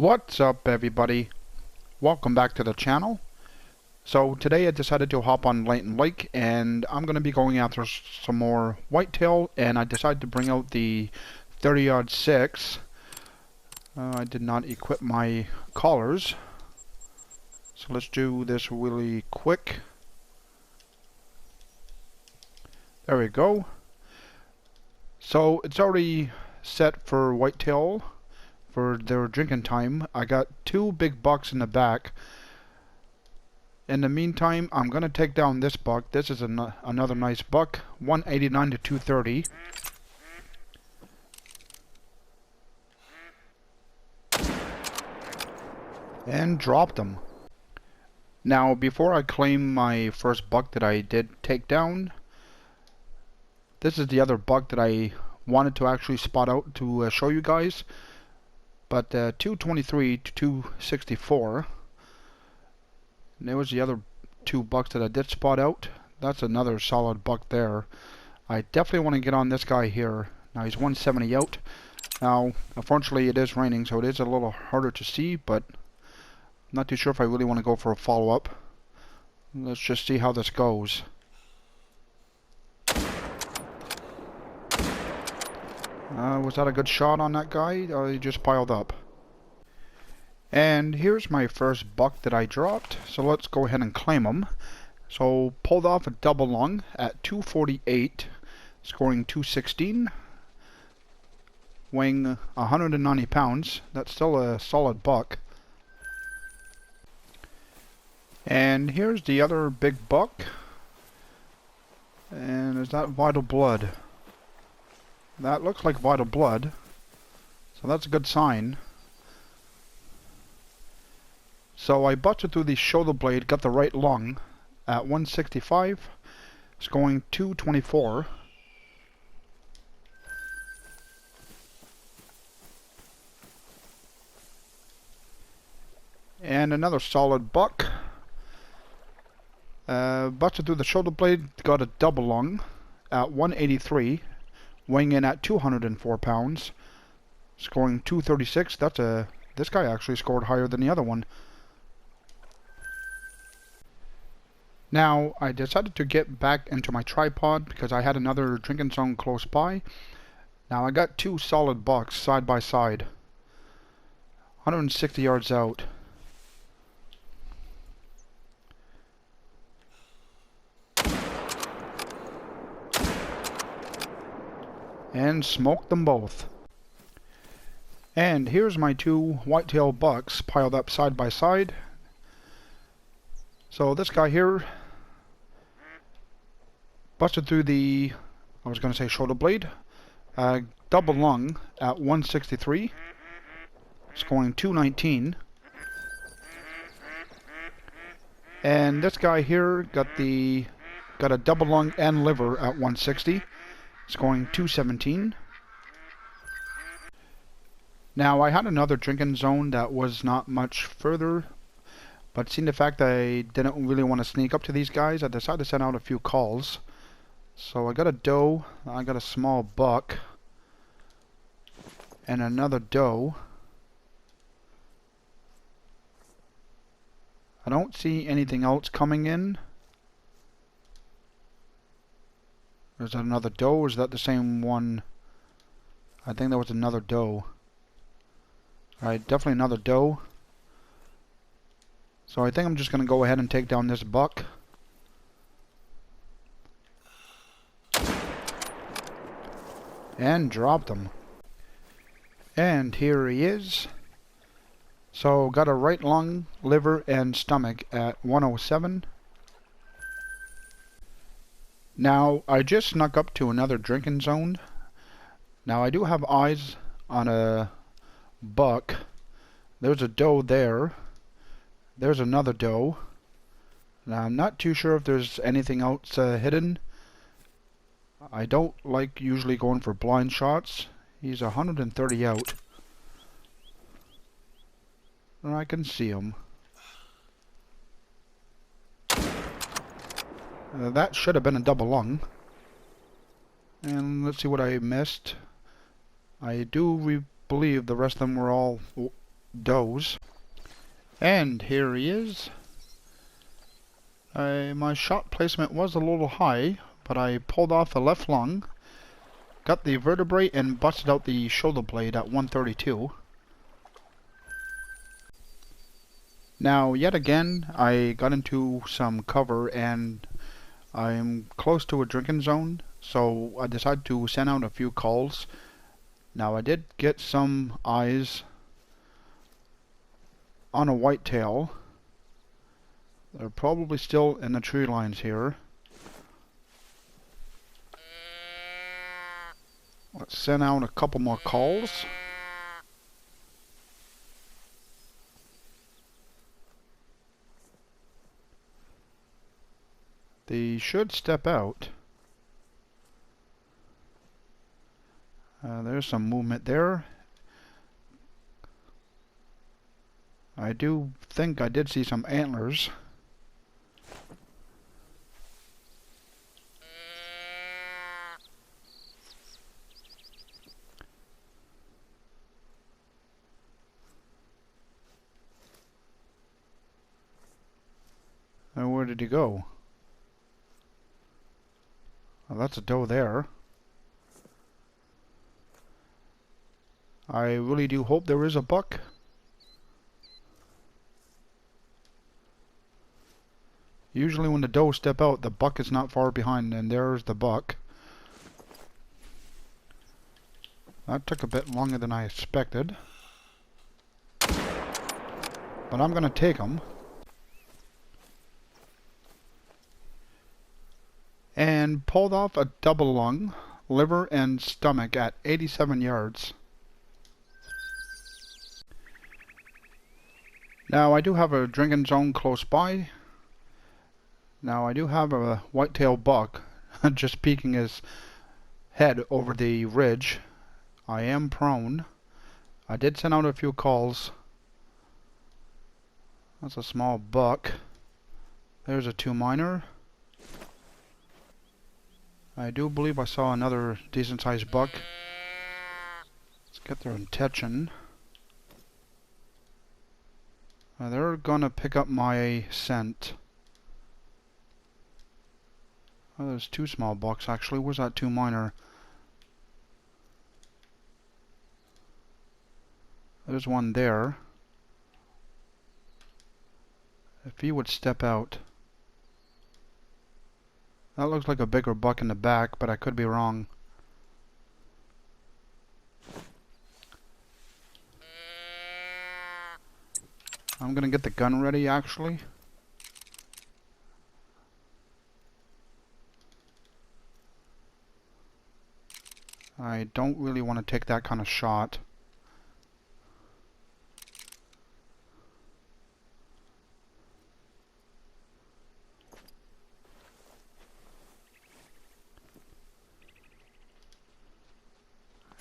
What's up, everybody? Welcome back to the channel. So today I decided to hop on Layton Lake and I'm going to be going after some more whitetail, and I decided to bring out the 30-06. I did not equip my collars, so let's do this really quick. There we go. So it's already set for whitetail for their drinking time. I got two big bucks in the back. In the meantime, I'm going to take down this buck. This is another nice buck, 189 to 230. And dropped him. Now, before I claim my first buck that I did take down, this is the other buck that I wanted to actually spot out to show you guys. But 223 to 264. And there was the other two bucks that I did spot out. That's another solid buck there. I definitely want to get on this guy here. Now he's 170 out. Now, unfortunately, it is raining, so it is a little harder to see, but I'm not too sure if I really want to go for a follow-up. Let's just see how this goes. Was that a good shot on that guy? Or he just piled up? And here's my first buck that I dropped, so let's go ahead and claim him. So pulled off a double lung at 248, scoring 216, weighing 190 pounds. That's still a solid buck. And here's the other big buck. And is that Vital Blood? That looks like Vital Blood, so that's a good sign. So I busted through the shoulder blade, got the right lung at 165, scoring 224. And another solid buck. Busted through the shoulder blade, got a double lung at 183, weighing in at 204 pounds, scoring 236. This guy actually scored higher than the other one. Now, I decided to get back into my tripod because I had another drinking zone close by. Now, I got two solid bucks side by side, 160 yards out. And smoked them both. And here's my two whitetail bucks piled up side by side. So this guy here busted through the, I was going to say shoulder blade, double lung at 163, scoring 219. And this guy here got a double lung and liver at 160, scoring 217. Now, I had another drinking zone that was not much further, but seeing the fact that I didn't really want to sneak up to these guys, I decided to send out a few calls. So I got a doe, I got a small buck, and another doe. I don't see anything else coming in. Is that another doe, or is that the same one? I think that was another doe. Alright, definitely another doe. So I think I'm just going to go ahead and take down this buck. And dropped him. And here he is. So got a right lung, liver, and stomach at 107. Now, I just snuck up to another drinking zone. Now, I do have eyes on a buck. There's a doe there. There's another doe. Now, I'm not too sure if there's anything else hidden. I don't like usually going for blind shots. He's 130 out. And I can see him. That should have been a double lung. And let's see what I missed. I do believe the rest of them were all does. And here he is. My shot placement was a little high, but I pulled off the left lung, got the vertebrae, and busted out the shoulder blade at 132. Now, yet again, I got into some cover, and I'm close to a drinking zone, so I decided to send out a few calls. Now, I did get some eyes on a whitetail. They're probably still in the tree lines here. Let's send out a couple more calls. They should step out. There's some movement there. I do think I did see some antlers. Where did he go? Well, that's a doe there. I really do hope there is a buck. Usually when the doe step out, the buck is not far behind, and there's the buck. That took a bit longer than I expected. But I'm going to take him. And pulled off a double lung, liver and stomach at 87 yards. Now I do have a drinking zone close by. Now I do have a whitetail buck just peeking his head over the ridge. I am prone. I did send out a few calls. That's a small buck. There's a 2-miner. I do believe I saw another decent sized buck. Let's get their attention. They're gonna pick up my scent. Oh, there's 2 small bucks actually. Where's that 2-miner? There's one there. If he would step out. That looks like a bigger buck in the back, but I could be wrong. I'm gonna get the gun ready actually. I don't really want to take that kind of shot.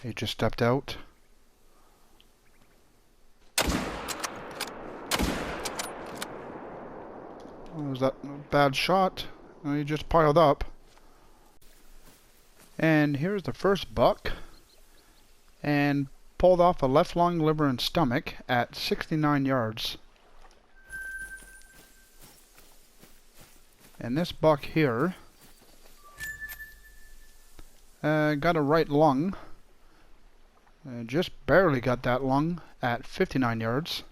He just stepped out. Was that a bad shot? He just piled up. And here's the first buck. And pulled off a left lung, liver, and stomach at 69 yards. And this buck here got a right lung. Just barely got that lung at 59 yards.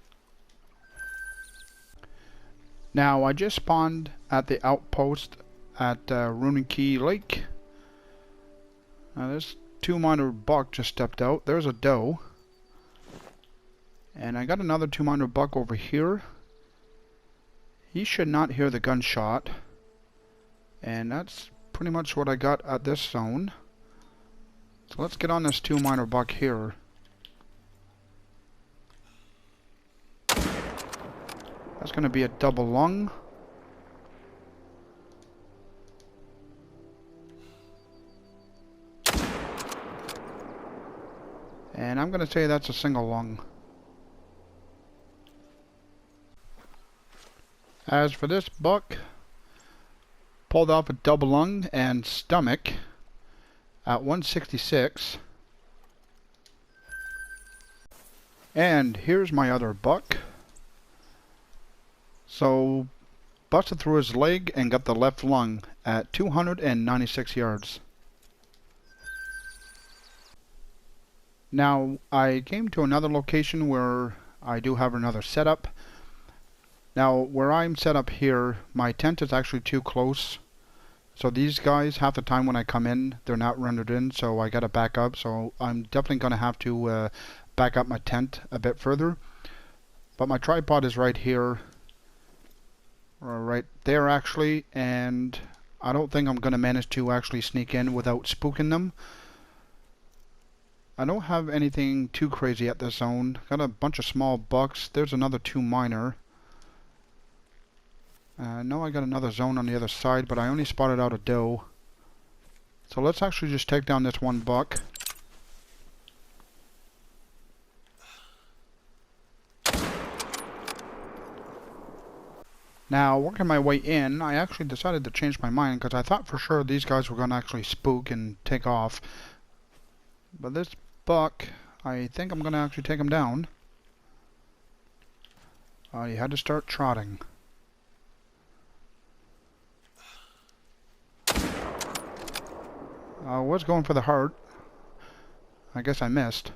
Now I just spawned at the outpost at Rooney Key Lake. Now this 2-miner buck just stepped out. There's a doe. And I got another 2-miner buck over here. He should not hear the gunshot. And that's pretty much what I got at this zone. So let's get on this 2-miner buck here. That's going to be a double lung. And I'm going to say that's a single lung. As for this buck, pulled off a double lung and stomach at 166. And here's my other buck. So, busted through his leg and got the left lung at 296 yards. Now, I came to another location where I do have another setup. Now, where I'm set up here, my tent is actually too close. So these guys, half the time when I come in, they're not rendered in, so I gotta back up. So I'm definitely gonna have to back up my tent a bit further. But my tripod is right here, or right there actually, and I don't think I'm gonna manage to actually sneak in without spooking them. I don't have anything too crazy at this zone. Got a bunch of small bucks. There's another 2 minor. No, I got another zone on the other side, but I only spotted out a doe. So let's actually just take down this 1 buck. Now, working my way in, I actually decided to change my mind because I thought for sure these guys were going to actually spook and take off. But this buck, I think I'm going to actually take him down. He had to start trotting. I was going for the heart. I guess I missed.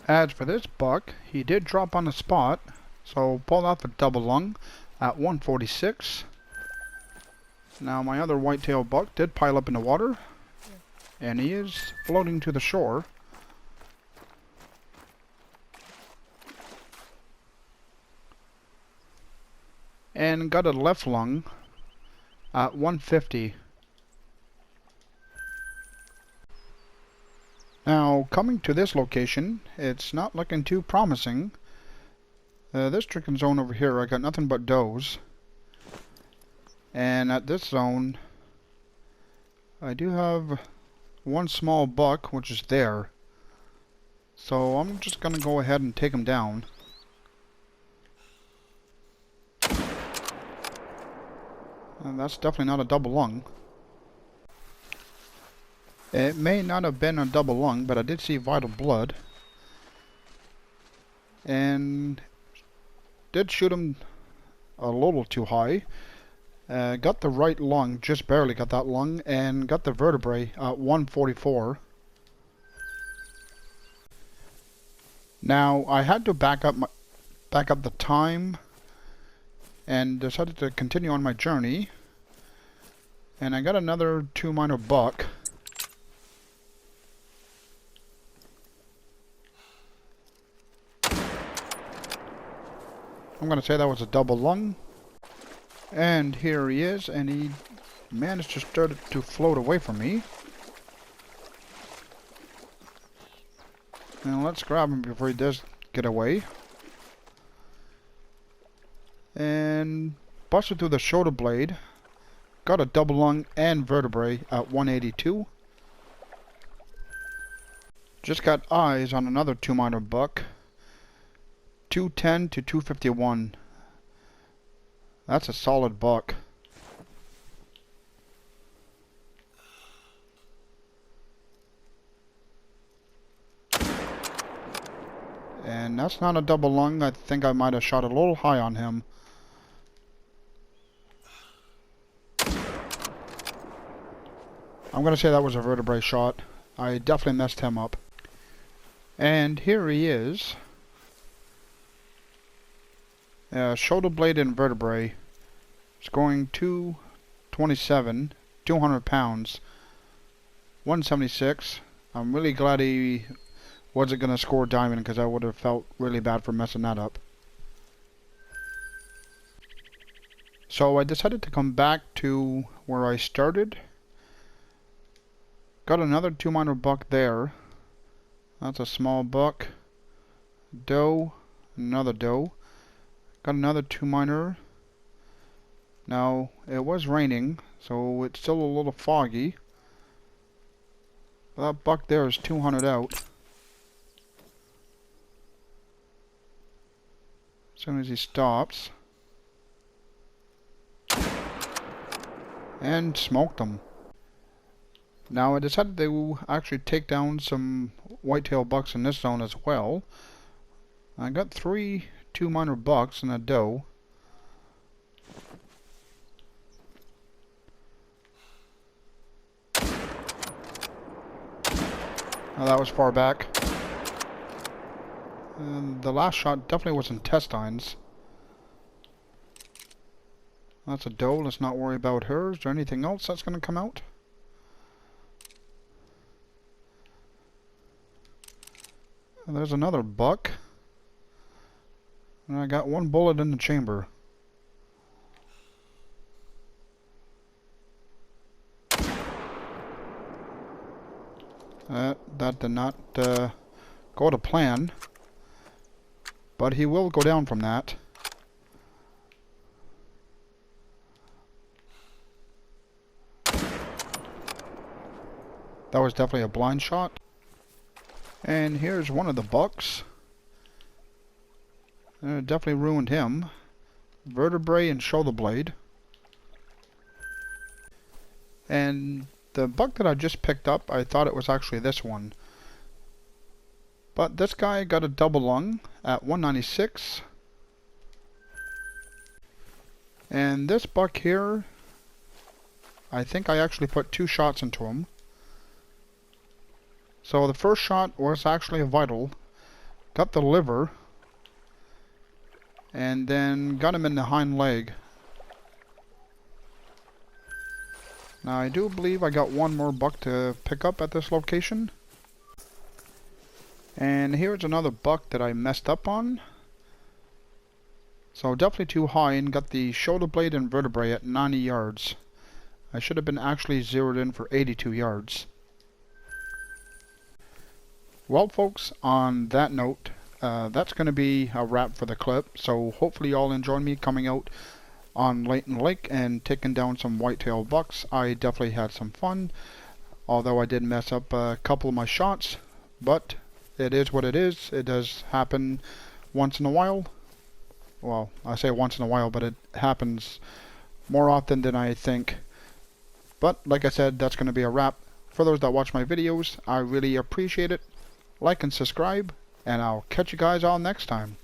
As for this buck, he did drop on the spot, so pulled off a double lung at 146. Now my other whitetail buck did pile up in the water, and he is floating to the shore. And got a left lung at 150. Now, coming to this location, it's not looking too promising. This chicken zone over here, I got nothing but does. And at this zone, I do have 1 small buck, which is there. So I'm just going to go ahead and take him down. And that's definitely not a double lung. It may not have been a double lung, but I did see vital blood. And did shoot him a little too high. Got the right lung, just barely got that lung, and got the vertebrae at 144. Now I had to back up the time and decided to continue on my journey. And I got another 2 minor buck. I'm going to say that was a double lung. And here he is, and he managed to start to float away from me. Now let's grab him before he does get away. And busted through the shoulder blade. Got a double lung and vertebrae at 182. Just got eyes on another 2 minor buck. 210 to 251. That's a solid buck. And that's not a double lung. I think I might have shot a little high on him. I'm going to say that was a vertebrae shot. I definitely messed him up. And here he is. Shoulder blade and vertebrae. Scoring 227, 200 pounds, 176. I'm really glad he wasn't going to score diamond because I would have felt really bad for messing that up. So I decided to come back to where I started. Got another 2 minor buck there. That's a small buck. Doe. Another doe. Got another 2 minor. Now, it was raining, so it's still a little foggy. That buck there is 200 out. As soon as he stops. And smoked him. Now I decided to actually take down some whitetail bucks in this zone as well. I got 2 minor bucks and a doe. Now that was far back. And the last shot definitely was intestines. That's a doe, let's not worry about her. Is there anything else that's going to come out? And there's another buck. And I got 1 bullet in the chamber. That did not go to plan. But he will go down from that. That was definitely a blind shot. And here's one of the bucks. Definitely ruined him. Vertebrae and shoulder blade. And the buck that I just picked up, I thought it was actually this one. But this guy got a double lung at 196. And this buck here, I think I actually put 2 shots into him. So the first shot was actually a vital. Got the liver. And then got him in the hind leg. Now I do believe I got 1 more buck to pick up at this location. And here's another buck that I messed up on. So definitely too high, and got the shoulder blade and vertebrae at 90 yards. I should have been actually zeroed in for 82 yards. Well folks, on that note, that's going to be a wrap for the clip. So hopefully y'all enjoyed me coming out on Layton Lake and taking down some whitetail bucks. I definitely had some fun, although I did mess up a couple of my shots, but it is what it is. It does happen once in a while. Well, I say once in a while, but it happens more often than I think. But like I said, that's going to be a wrap. For those that watch my videos, I really appreciate it. Like and subscribe, and I'll catch you guys all next time.